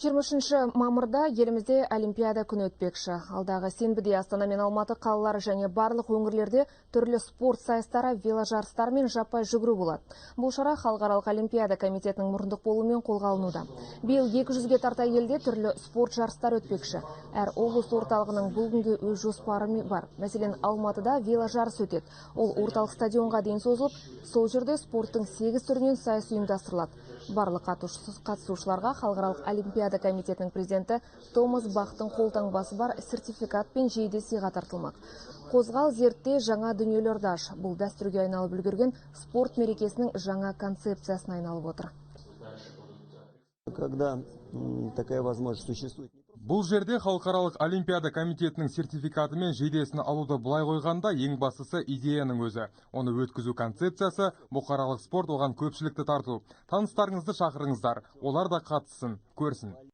23 мамырда елімізде Олимпиада күні өтпекші. Алдағы сенбіде Астана мен Алматы қалалары және барлық өңірлерде түрлі спорт сайыстары, веложарыстар мен жаппай жүгіру болады. Бұл шара Халықаралық Олимпиада комитетінің мұрындық болуымен қолға алынуда. Биыл 200-ге тарта елде түрлі спорт жарыстар өтпекші. Әр облыс орталығының бұл күнге өз жоспары бар. Мәселен, Алматыда веложарыс өтеді. Ол орталық стадионға дейін созылып, сол жерде спорттың 8 түрінен сайыс ұйымдастырылады. Барлық қатысушыларға Халықаралық Олимпиада комитетінің президенті Томас Бахтың қолтаңбасы бар сертификат пен жейде сыйға тартылмақ. Қозғал, зертте, жаңа дүниелерді аш. Бұл дәстүрге айналып үлгерген спорт мерекесінің жаңа концепциясына айналып отыр. Когда такая возможность существует. Бұл жерде Халықаралық Олимпиада комитетінің сертификаты мен жейдесін алуды былай қойғанда ең бастысы идеяның өзі. Оны өткізу концепциясы, бұқаралық спорт оған көпшілікті тарту. Таныстарыңызды шақырыңыздар, олар да қатыссын, көрсін.